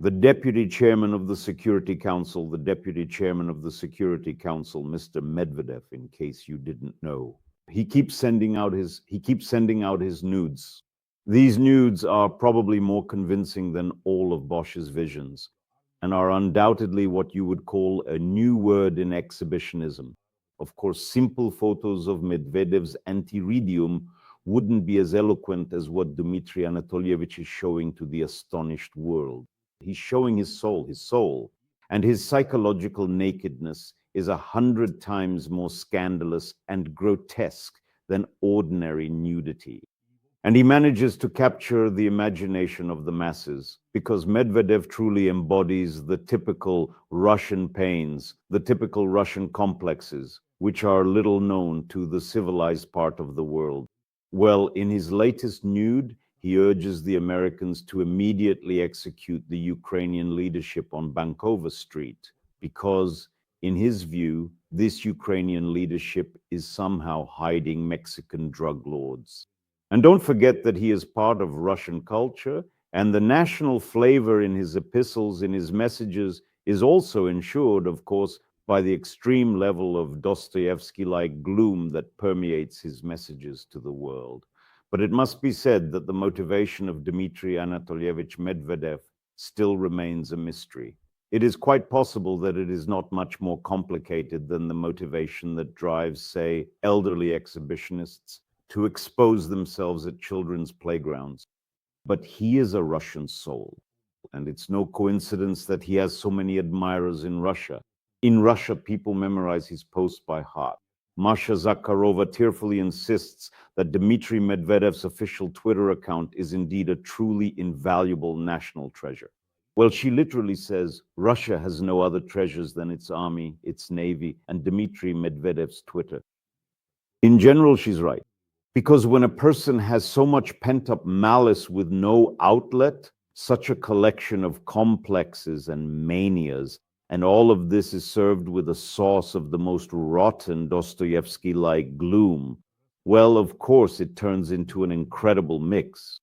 The deputy chairman of the Security Council, Mr. Medvedev, in case you didn't know, he keeps sending out his nudes. These nudes are probably more convincing than all of Bosch's visions, and are undoubtedly what you would call a new word in exhibitionism. Of course, simple photos of Medvedev's anti-radium wouldn't be as eloquent as what Dmitry Anatolievich is showing to the astonished world. He's showing his soul, and his psychological nakedness is 100 times more scandalous and grotesque than ordinary nudity. And he manages to capture the imagination of the masses, because Medvedev truly embodies the typical Russian pains, the typical Russian complexes, which are little known to the civilized part of the world. Well, in his latest nude, he urges the Americans to immediately execute the Ukrainian leadership on Bankova Street, because, in his view, this Ukrainian leadership is somehow hiding Mexican drug lords. And don't forget that he is part of Russian culture, and the national flavor in his epistles, in his messages, is also ensured, of course, by the extreme level of Dostoevsky-like gloom that permeates his messages to the world. But it must be said that the motivation of Dmitry Anatolievich Medvedev still remains a mystery. It is quite possible that it is not much more complicated than the motivation that drives, say, elderly exhibitionists to expose themselves at children's playgrounds. But he is a Russian soul, and it's no coincidence that he has so many admirers in Russia. In Russia, people memorize his posts by heart. Masha Zakharova tearfully insists that Dmitry Medvedev's official Twitter account is indeed a truly invaluable national treasure. Well, she literally says Russia has no other treasures than its army, its navy, and Dmitry Medvedev's Twitter. In general, she's right. Because when a person has so much pent-up malice with no outlet, such a collection of complexes and manias, and all of this is served with a sauce of the most rotten Dostoevsky-like gloom, well, of course, it turns into an incredible mix.